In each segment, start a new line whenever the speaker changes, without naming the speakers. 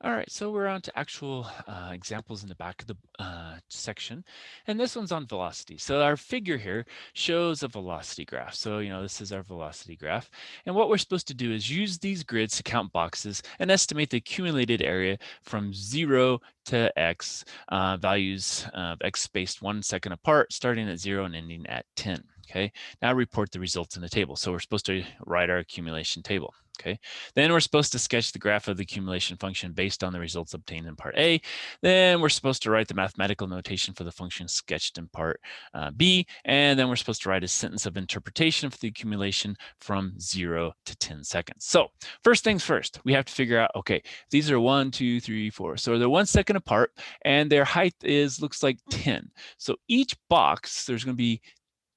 All right, so we're on to actual examples in the back of the section, and this one's on velocity. So our figure here shows a velocity graph. So, this is our velocity graph. And what we're supposed to do is use these grids to count boxes and estimate the accumulated area from 0 to x, values of x spaced 1 second apart, starting at 0 and ending at 10. Okay, now report the results in the table. So we're supposed to write our accumulation table. Okay, then we're supposed to sketch the graph of the accumulation function based on the results obtained in part A. Then we're supposed to write the mathematical notation for the function sketched in part B. And then we're supposed to write a sentence of interpretation for the accumulation from 0 to 10 seconds. So first things first, we have to figure out, okay, these are 1, 2, 3, 4. So they're 1 second apart and their height looks like 10. So each box, there's going to be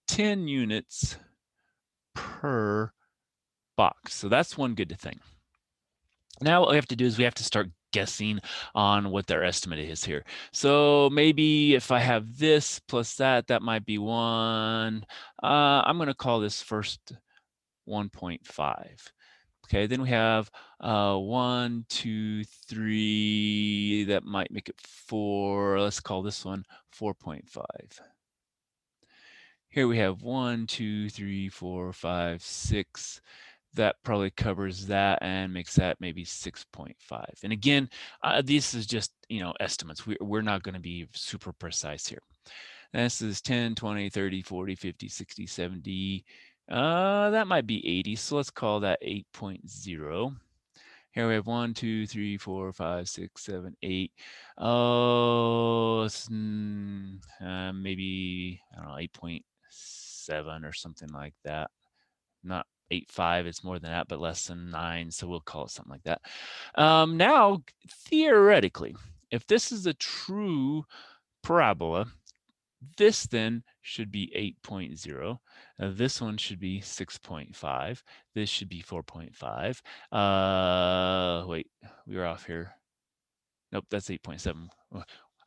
10 units per box. So that's one good thing. Now what we have to do is we have to start guessing on what their estimate is here. So maybe if I have this plus that, that might be 1. I'm going to call this first 1.5. Okay, then we have 1, 2, 3. That might make it 4. Let's call this one 4.5. Here we have 1, 2, 3, 4, 5, 6. That probably covers that and makes that maybe 6.5. And again, this is just, estimates. We're not going to be super precise here. This is 10, 20, 30, 40, 50, 60, 70. That might be 80. So let's call that 8.0. Here we have 1, 2, 3, 4, 5, 6, 7, 8. Oh, maybe, I don't know, 8.7 or something like that. Not 8.5, it's more than that, but less than 9. So we'll call it something like that. Now, theoretically, if this is a true parabola, this then should be 8.0. This one should be 6.5. This should be 4.5. Wait, we were off here. Nope, that's 8.7.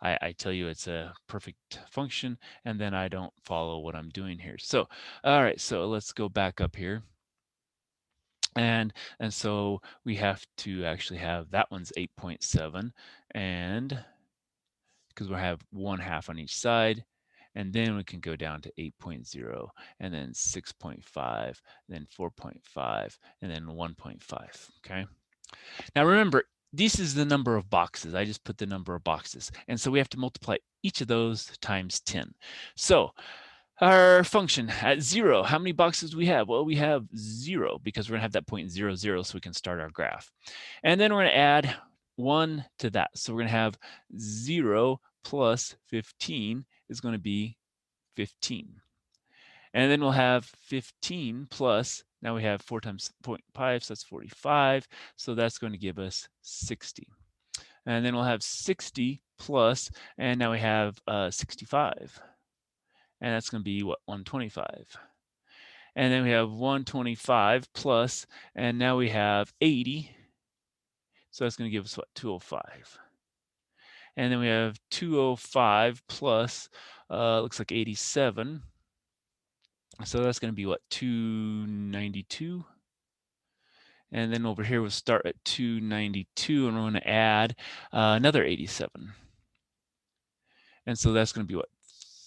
I tell you it's a perfect function, and then I don't follow what I'm doing here. So, all right, so let's go back up here. And so we have to actually have that one's 8.7, and because we'll have 1/2 on each side, and then we can go down to 8.0, and then 6.5, then 4.5, and then 1.5. Okay. Now remember, this is the number of boxes. I just put the number of boxes, and so we have to multiply each of those times 10. So our function at 0, how many boxes do we have? Well, we have 0 because we're going to have that 0.00 so we can start our graph. And then we're going to add 1 to that. So we're going to have 0 plus 15 is going to be 15. And then we'll have 15 plus, now we have 4 times 0.5, so that's 45. So that's going to give us 60. And then we'll have 60 plus, and now we have 65. And that's going to be what, 125. And then we have 125 plus, and now we have 80. So that's going to give us what, 205. And then we have 205 plus, looks like 87. So that's going to be what, 292. And then over here we'll start at 292, and we're going to add another 87. And so that's going to be what,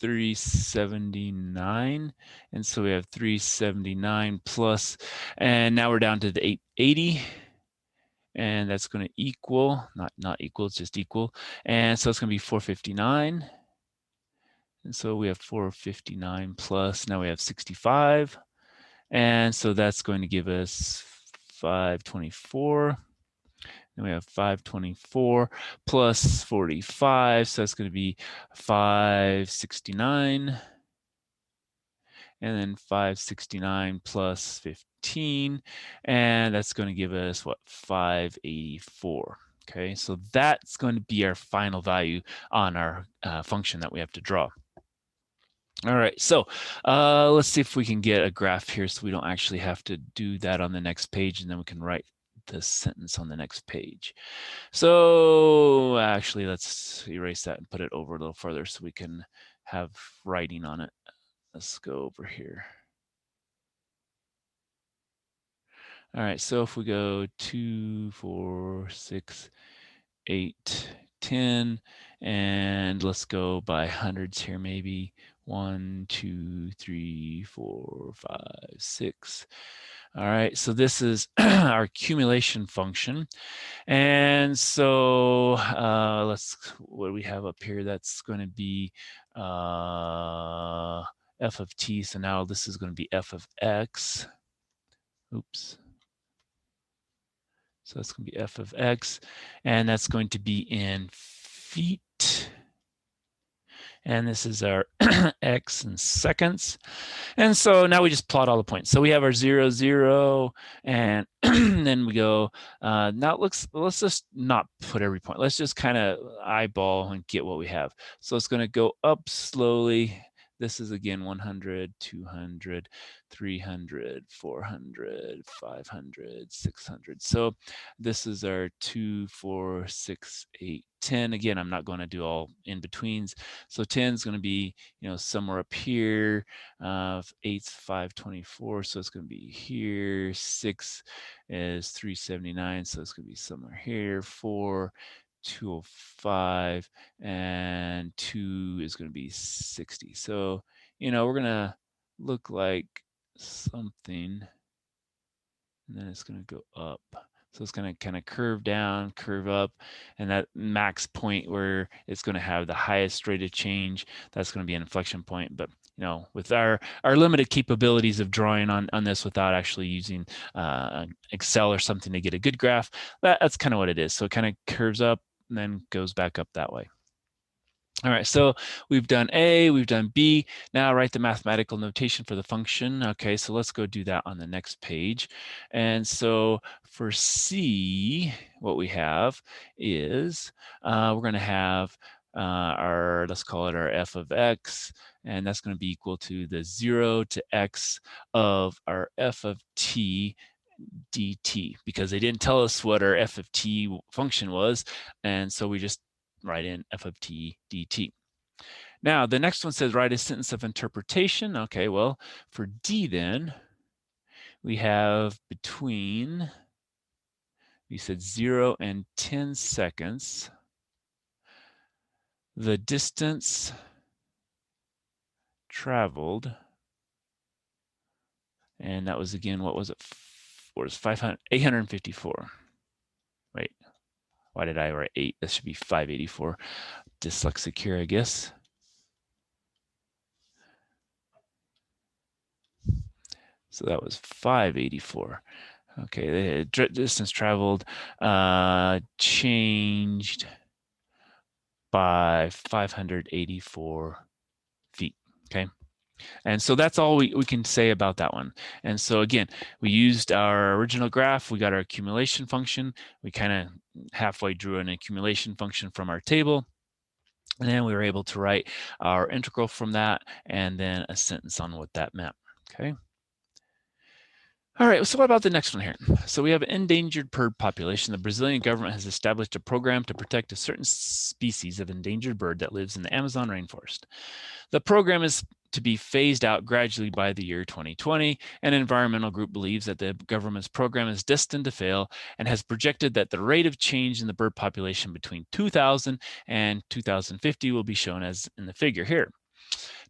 379. And so we have 379 plus, and now we're down to the 880. And that's going to equal, not equal, it's just equal. And so it's going to be 459. And so we have 459 plus, now we have 65. And so that's going to give us 524. Then we have 524 plus 45. So that's going to be 569. And then 569 plus 15. And that's going to give us what, 584. Okay, so that's going to be our final value on our function that we have to draw. All right, so let's see if we can get a graph here so we don't actually have to do that on the next page, and then we can write the sentence on the next page. So actually, let's erase that and put it over a little further so we can have writing on it. Let's go over here. All right, so if we go 2, 4, 6, 8, 10, and let's go by hundreds here, maybe 1, 2, 3, 4, 5, 6. All right, so this is our accumulation function. And so what do we have up here? That's going to be f of t. So now this is going to be f of x. Oops. So that's going to be f of x, and that's going to be in feet. And this is our x in seconds. And so now we just plot all the points. So we have our 0, 0, and then we go, now let's just not put every point. Let's just kind of eyeball and get what we have. So it's going to go up slowly. This is again 100, 200, 300, 400, 500, 600. So this is our 2, 4, 6, 8, 10. Again, I'm not going to do all in betweens. So 10 is going to be, somewhere up here. 8's 524, so it's going to be here. 6 is 379, so it's going to be somewhere here. 4, 205, and 2 is going to be 60. So, we're going to look like something, and then it's going to go up. So it's going to kind of curve down, curve up, and that max point where it's going to have the highest rate of change, that's going to be an inflection point. But with our limited capabilities of drawing on this without actually using Excel or something to get a good graph, that's kind of what it is. So it kind of curves up and then goes back up that way. All right, so we've done A, we've done B. Now write the mathematical notation for the function. Okay, so let's go do that on the next page. And so for C, what we have is we're going to have let's call it our f of x, and that's going to be equal to the 0 to x of our f of t dt, because they didn't tell us what our f of t function was, and so we just write in f of t dt. Now, the next one says write a sentence of interpretation. Okay, well, for D then, we have between, we said 0 and 10 seconds, the distance traveled, and that was again, what was it? What was 854. Wait, why did I write 8? That should be 584. Dyslexic here, I guess. So that was 584. Okay, the distance traveled changed by 584 feet. Okay, and so that's all we can say about that one. And so again, we used our original graph. We got our accumulation function. We kind of halfway drew an accumulation function from our table. And then we were able to write our integral from that and then a sentence on what that meant. Okay. All right, so what about the next one here? So we have an endangered bird population. The Brazilian government has established a program to protect a certain species of endangered bird that lives in the Amazon rainforest. The program is to be phased out gradually by the year 2020. An environmental group believes that the government's program is destined to fail and has projected that the rate of change in the bird population between 2000 and 2050 will be shown as in the figure here.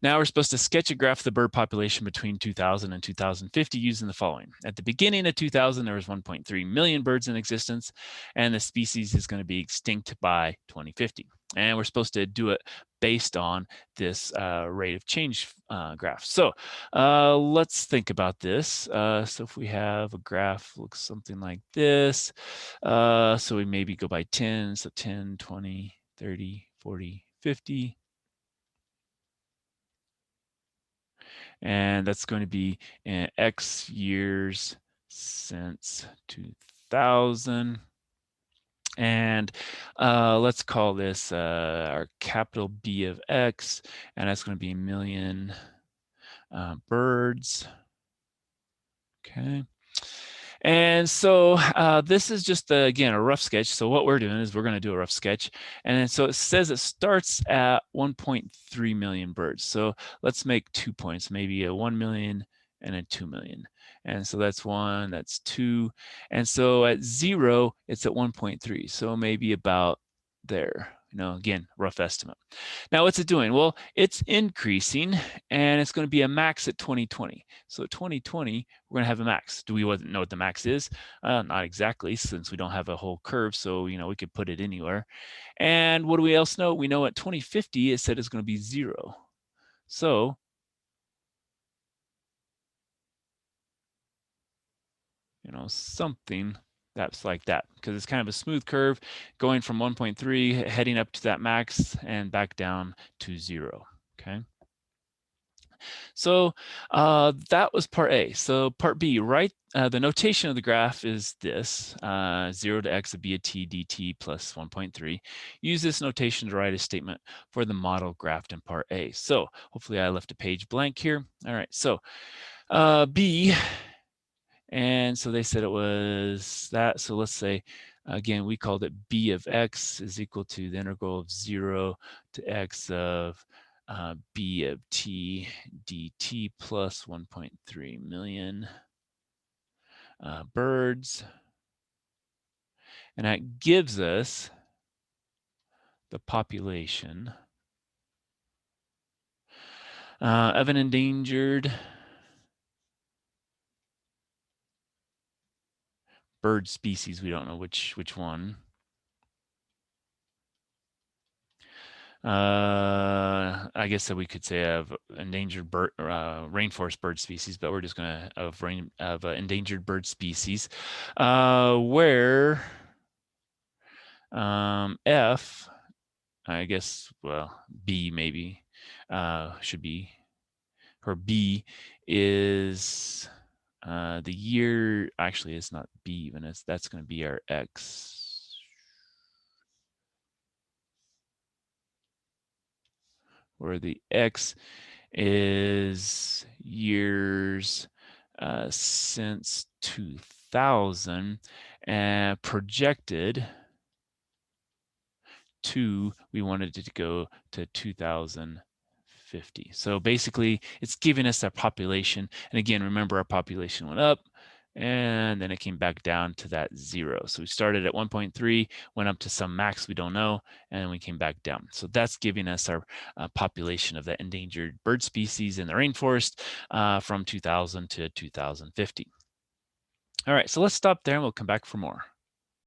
Now we're supposed to sketch a graph of the bird population between 2000 and 2050 using the following. At the beginning of 2000, there was 1.3 million birds in existence, and the species is going to be extinct by 2050. And we're supposed to do it based on this rate of change graph. So let's think about this. So if we have a graph looks something like this, so we maybe go by 10, so 10, 20, 30, 40, 50. And that's going to be in X years since 2000. And let's call this our capital B of X, and that's going to be a million birds. Okay. And so this is just, again, a rough sketch. So what we're doing is we're going to do a rough sketch. And then so it says it starts at 1.3 million birds. So let's make 2 points, maybe a 1 million and a 2 million. And so that's 1, that's 2. And so at 0, it's at 1.3. So maybe about there. Again, rough estimate. Now, what's it doing? Well, it's increasing, and it's going to be a max at 2020. So at 2020, we're going to have a max. Do we know what the max is? Not exactly, since we don't have a whole curve, so we could put it anywhere. And what do we else know? We know at 2050, it said it's going to be 0. So something that's like that, because it's kind of a smooth curve going from 1.3 heading up to that max and back down to 0. Okay. So that was part A. So part B, right? The notation of the graph is this: 0 to x of b of t dt plus 1.3. Use this notation to write a statement for the model graphed in part A. So hopefully I left a page blank here. All right. So B. And so they said it was that. So let's say, again, we called it b of x is equal to the integral of 0 to x of b of t dt plus 1.3 million birds. And that gives us the population of an endangered bird species. We don't know which one. I guess that we could say of endangered bird, rainforest bird species, but we're just going to of endangered bird species, where F, I guess, well, B maybe should be, or B is the year. Actually, it's not B even. That's going to be our X. Where the X is years since 2000 and projected to, we wanted it to go to 2050. So basically it's giving us that population. And again, remember our population went up and then it came back down to that 0. So we started at 1.3, went up to some max we don't know, and then we came back down. So that's giving us our population of the endangered bird species in the rainforest from 2000 to 2050. All right, so let's stop there and we'll come back for more.